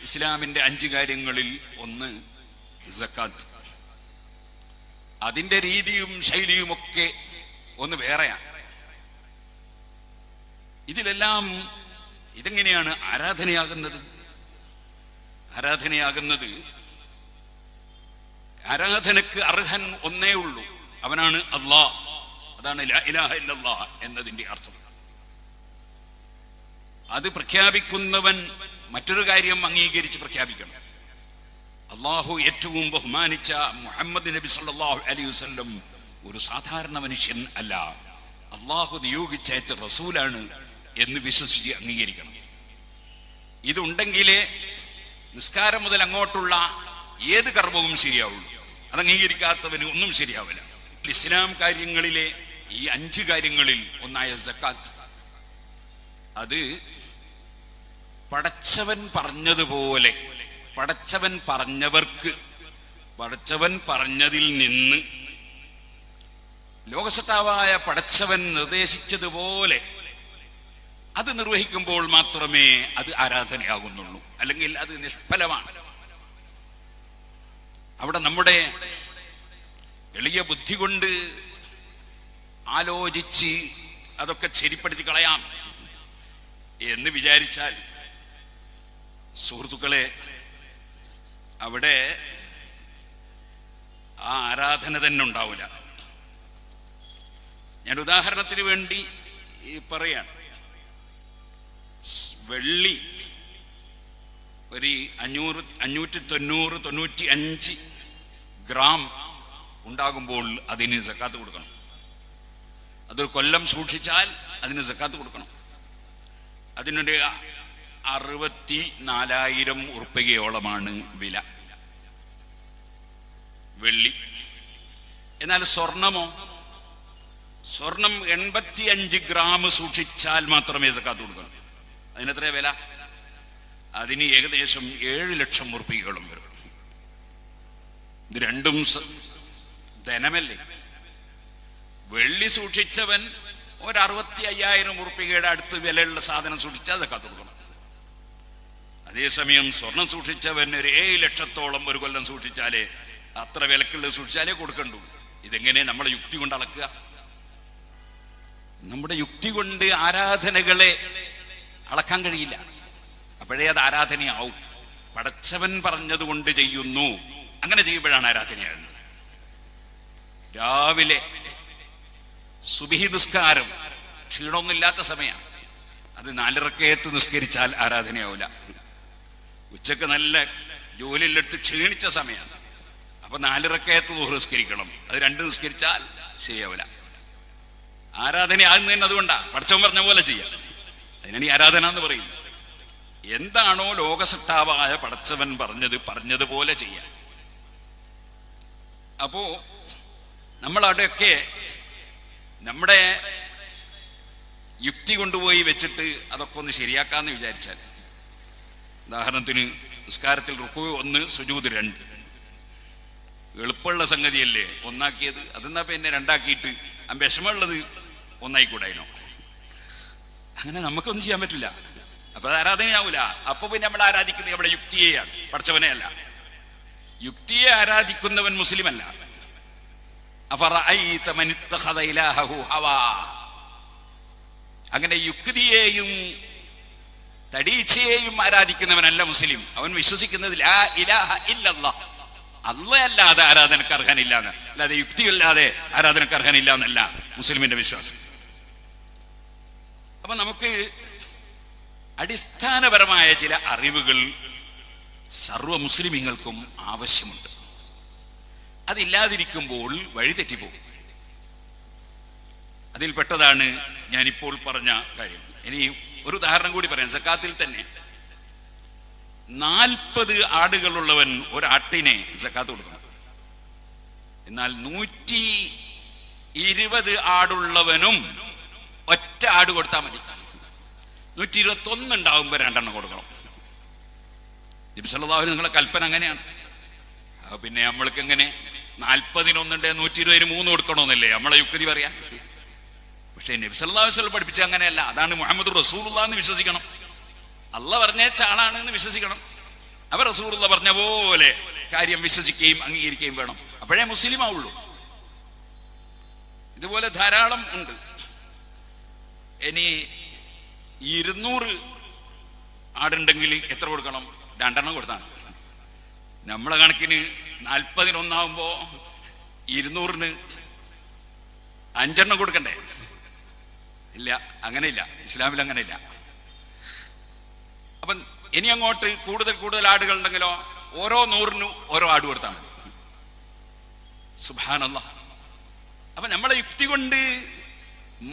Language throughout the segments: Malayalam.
ഇസ്ലാമിൻ്റെ 5 കാര്യങ്ങളിൽ ഒന്ന് സക്കാത്ത്. അതിൻ്റെ രീതിയും ശൈലിയുമൊക്കെ ഒന്ന് വേറെയാണ്. ഇതിലെല്ലാം ഇതെങ്ങനെയാണ് ആരാധനയാകുന്നത്? ആരാധനക്ക് അർഹൻ ഒന്നേ ഉള്ളൂ, അവനാണ് അല്ലാഹ്. അതാണ് ലാ ഇലാഹ ഇല്ലല്ലാഹ് എന്നതിൻ്റെ അർത്ഥം. അത് പ്രഖ്യാപിക്കുന്നവൻ മറ്റൊരു കാര്യം അംഗീകരിച്ച് പ്രഖ്യാപിക്കണം. അള്ളാഹു ഏറ്റവും ബഹുമാനിച്ച മുഹമ്മദ് നബി സല്ലല്ലാഹു അലൈഹി വസല്ലം ഒരു സാധാരണ മനുഷ്യൻ അല്ല, അള്ളാഹു നിയോഗിച്ചയച്ച റസൂലാണ് എന്ന് വിശ്വസിച്ച് അംഗീകരിക്കണം. ഇതുണ്ടെങ്കിലേ നിസ്കാരം മുതൽ അങ്ങോട്ടുള്ള ഏത് കർമ്മവും ശരിയാവുള്ളൂ. അത് അംഗീകരിക്കാത്തവന് ഒന്നും ശരിയാവില്ല. ഇസ്ലാം കാര്യങ്ങളിലെ ഈ 5 കാര്യങ്ങളിൽ ഒന്നായ സക്കാത്ത്, അത് പടച്ചവൻ പറഞ്ഞതുപോലെ, പടച്ചവൻ പറഞ്ഞതിൽ നിന്ന് ലോകസത്താവായ പടച്ചവൻ നിർദ്ദേശിച്ചതുപോലെ അത് നിർവഹിക്കുമ്പോൾ മാത്രമേ അത് ആരാധനയാകുന്നുള്ളൂ, അല്ലെങ്കിൽ അത് നിഷ്ഫലമാണ്. അവിടെ നമ്മുടെ എളിയ ബുദ്ധി കൊണ്ട് ആലോചിച്ച് അതൊക്കെ ശരിപ്പെടുത്തി കളയാം എന്ന് വിചാരിച്ചാൽ സുഹൃത്തുക്കളെ, അവിടെ ആ ആരാധന തന്നെ ഉണ്ടാവില്ല. ഞാൻ ഉദാഹരണത്തിന് വേണ്ടി പറയാം. വെള്ളി ഒരു 595 ഗ്രാം ഉണ്ടാകുമ്പോൾ അതിന് സക്കാത്ത് കൊടുക്കണം. അതൊരു കൊല്ലം സൂക്ഷിച്ചാൽ അതിന് സക്കാത്ത് കൊടുക്കണം. അതിനൊരു 64,000 ഉറുപ്പികയോളമാണ് വില, വെള്ളി. എന്നാൽ സ്വർണം 85 ഗ്രാം സൂക്ഷിച്ചാൽ മാത്രമേ സക്കാത്ത് കൊടുക്കണം. അതിനെത്ര വില? അതിന് ഏകദേശം 7 ലക്ഷം ഉറുപ്പികയോളം വരും. ഇത് രണ്ടും ധനമല്ലേ? വെള്ളി സൂക്ഷിച്ചവൻ ഒരു 65,000 ഉറുപ്പികയുടെ അടുത്ത് വിലയുള്ള സാധനം സൂക്ഷിച്ചാൽ സക്കാത്ത് കൊടുക്കണം. അതേസമയം സ്വർണം സൂക്ഷിച്ചവൻ ഒരു 7 ലക്ഷത്തോളം ഒരു കൊല്ലം സൂക്ഷിച്ചാലേ, അത്ര വിലക്കുള്ളത് സൂക്ഷിച്ചാലേ കൊടുക്കണ്ടു. ഇതെങ്ങനെ നമ്മളെ യുക്തി കൊണ്ട് അളക്കുക? നമ്മുടെ യുക്തി കൊണ്ട് ആരാധനകളെ അളക്കാൻ കഴിയില്ല. അപ്പോഴേ അത് ആരാധനയാവും. പടച്ചവൻ പറഞ്ഞതുകൊണ്ട് ചെയ്യുന്നു, അങ്ങനെ ചെയ്യുമ്പോഴാണ് ആരാധനയാകുന്നത്. രാവിലെ സുബ്ഹി നിസ്കാരം ക്ഷീണമൊന്നുമില്ലാത്ത സമയമാണ്, അത് 4 റക്അത്ത് നിസ്കരിച്ചാൽ ആരാധനയാവില്ല. ഉച്ചക്ക് നല്ല ജോലിയിലെടുത്ത് ക്ഷീണിച്ച സമയമാണ്, അപ്പൊ 4 റക്അത്ത് ദുഹർ നിസ്കരിക്കണം. അത് 2 നിസ്കരിച്ചാൽ ശരിയാവില്ല. ആരാധനയാകുന്നതിന് അതുകൊണ്ടാണ് പടച്ചവൻ പറഞ്ഞ പോലെ ചെയ്യാം. അതിനാണ് ഈ ആരാധന എന്ന് പറയും. എന്താണോ ലോകസത്താവായ പടച്ചവൻ പറഞ്ഞതുപോലെ ചെയ്യാം. അപ്പോ നമ്മൾ അവിടെയൊക്കെ നമ്മുടെ യുക്തി കൊണ്ടുപോയി വെച്ചിട്ട് അതൊക്കെ ഒന്ന് ശരിയാക്കാന്ന് വിചാരിച്ചാൽ, ഉദാഹരണത്തിന് നിസ്കാരത്തിൽ റുക്കൂ 1, സുജൂദ് 2, എളുപ്പമുള്ള സംഗതിയല്ലേ ഒന്നാക്കിയത്. അതെന്നാ പിന്നെ 2 ആക്കിയിട്ട് വിഷമമുള്ളത് 1 ആയിക്കൂടായിനോ? അങ്ങനെ നമുക്കൊന്നും ചെയ്യാൻ പറ്റില്ല. അപ്പൊ അത് ആരാധനയാവൂല. അപ്പൊ പിന്നെ നമ്മൾ ആരാധിക്കുന്നത് നമ്മുടെ യുക്തിയെയാണ്, പടച്ചവനെ അല്ല. യുക്തിയെ ആരാധിക്കുന്നവൻ മുസ്ലിം അല്ല. അങ്ങനെ യുക്തിയെയും തടീച്ചയെയും ആരാധിക്കുന്നവനല്ല മുസ്ലിം. അവൻ വിശ്വസിക്കുന്നത് ലാ ഇലാഹ ഇല്ലല്ലാഹ്, അല്ലാതെ ആരാധനക്ക് അർഹനില്ല എന്ന്, അല്ലാതെ യുക്തിയില്ലാതെ ആരാധനക്ക് അർഹനില്ല എന്നല്ല മുസ്ലിമിന്റെ വിശ്വാസം. അപ്പൊ നമുക്ക് അടിസ്ഥാനപരമായ ചില അറിവുകൾ സർവ്വ മുസ്ലിമീങ്ങൾക്കും ആവശ്യമുണ്ട്. അതില്ലാതിരിക്കുമ്പോൾ വഴിതെറ്റിപ്പോകും. അതിൽപ്പെട്ടതാണ് ഞാനിപ്പോൾ പറഞ്ഞ കാര്യം. ഇനി ഒരു ഉദാഹരണം കൂടി പറയാം. സക്കാത്തിൽ തന്നെ 40 ആടുകളുള്ളവൻ ഒരാട്ടിനെ സക്കാത്ത് കൊടുക്കണം. എന്നാൽ 120 ആടുള്ളവനും ഒറ്റ ആട് കൊടുത്താൽ മതി. 121 ഉണ്ടാവുമ്പോൾ 2 എണ്ണം കൊടുക്കണം. നബി സല്ലല്ലാഹു അലൈഹി വസല്ലം നിങ്ങളെ കൽപ്പന അങ്ങനെയാണ്. പിന്നെ നമ്മൾക്ക് എങ്ങനെ 40-1 120-3 കൊടുക്കണമെന്നല്ലേ നമ്മളെ യുക്തി പറയാൻ? പക്ഷേ നബി സല്ലല്ലാഹു അലൈഹി വസല്ലം പഠിപ്പിച്ച അങ്ങനെയല്ല. അതാണ് മുഹമ്മദ് റസൂലുള്ളാഹി എന്ന് വിശ്വസിക്കണം. അള്ളാഹ് പറഞ്ഞേച്ച ആളാണ് എന്ന് വിശ്വസിക്കണം. അവർ റസൂലുള്ള പറഞ്ഞ പോലെ കാര്യം വിശ്വസിക്കുകയും അംഗീകരിക്കുകയും വേണം. അപ്പോഴേ മുസ്ലിം ആവുള്ളൂ. ഇതുപോലെ ധാരാളം ഉണ്ട്. ഇനി 200 ആടുണ്ടെങ്കിൽ എത്ര കൊടുക്കണം? 2 എണ്ണം കൊടുത്താൽ മതി. നമ്മളെ കണക്കിന് 40 200-ന് 5 എണ്ണം കൊടുക്കണ്ടേ? ഇല്ല, അങ്ങനെയില്ല. ഇസ്ലാമിൽ അങ്ങനെയില്ല. അപ്പം ഇനി അങ്ങോട്ട് കൂടുതൽ ആടുകൾ ഉണ്ടെങ്കിലോ ഓരോ 100-നും ഓരോ ആട് കൊടുത്താൽ മതി. സുബ്ഹാനല്ലാഹ്. അപ്പൊ നമ്മളെ യുക്തി കൊണ്ട്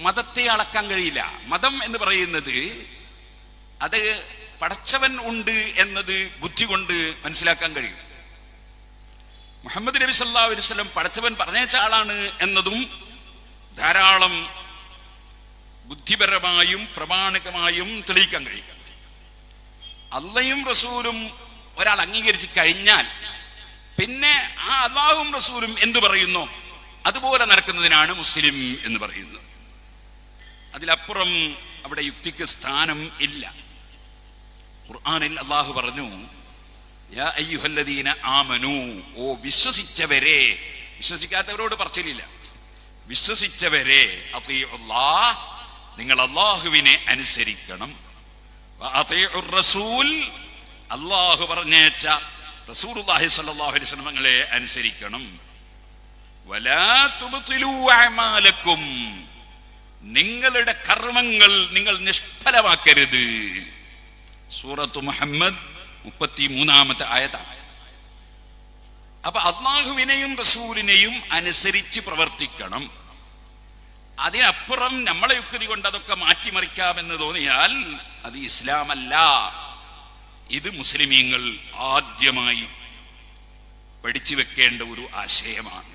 മതത്തെ അളക്കാൻ കഴിയില്ല. മതം എന്ന് പറയുന്നത് അത് പടച്ചവൻ ഉണ്ട് എന്നത് ബുദ്ധി കൊണ്ട് മനസ്സിലാക്കാൻ കഴിയും. മുഹമ്മദ് നബി സല്ലല്ലാഹു അലൈഹി വസല്ലം പടച്ചവൻ പറഞ്ഞേച്ച ആളാണ് എന്നതും ധാരാളം ബുദ്ധിപരമായും പ്രമാണികമായും തെളിയിക്കാൻ കഴിയും. അള്ളയും റസൂലും ഒരാൾ അംഗീകരിച്ച് കഴിഞ്ഞാൽ പിന്നെ ആ അള്ളാഹും റസൂലും എന്തു പറയുന്നു അതുപോലെ നടക്കുന്നതിനാണ് മുസ്ലിം എന്ന് പറയുന്നത്. അതിലപ്പുറം അവിടെ യുക്തിക്ക് സ്ഥാനം ഇല്ല. ഖുർആനിൽ അള്ളാഹു പറഞ്ഞു, യാ അയ്യുഹല്ലദീന ആമനൂ, ഓ വിശ്വസിച്ചവരെ. വിശ്വസിക്കാത്തവരോട് പറച്ചിലില്ല. വിശ്വസിച്ചവരെ, അത്തീഉല്ലാഹ്, നിങ്ങൾ അള്ളാഹുവിനെ അനുസരിക്കണം. വഅതീഉർ റസൂൽ, അള്ളാഹു പറഞ്ഞേച്ച റസൂലുള്ളാഹി സ്വല്ലല്ലാഹു അലൈഹി വസല്ലം തങ്ങളെ അനുസരിക്കണം. വലാ തുബ്തിലൂ അഅമാലക്കും, നിങ്ങളുടെ കർമ്മങ്ങൾ നിങ്ങൾ നിഷ്ഫലമാക്കരുത്. സൂറത്ത് മുഹമ്മദ് 33-ാമത്തെ ആയത്താണ്. അപ്പൊ അള്ളാഹുവിനെയും റസൂലിനെയും അനുസരിച്ച് പ്രവർത്തിക്കണം. അതിനപ്പുറം നമ്മളെ യുക്തി കൊണ്ട് അതൊക്കെ മാറ്റിമറിക്കാമെന്ന് തോന്നിയാൽ അത് ഇസ്ലാമല്ല. ഇത് മുസ്ലിമീങ്ങൾ ആദ്യമായി പഠിച്ചു വെക്കേണ്ട ഒരു ആശയമാണ്.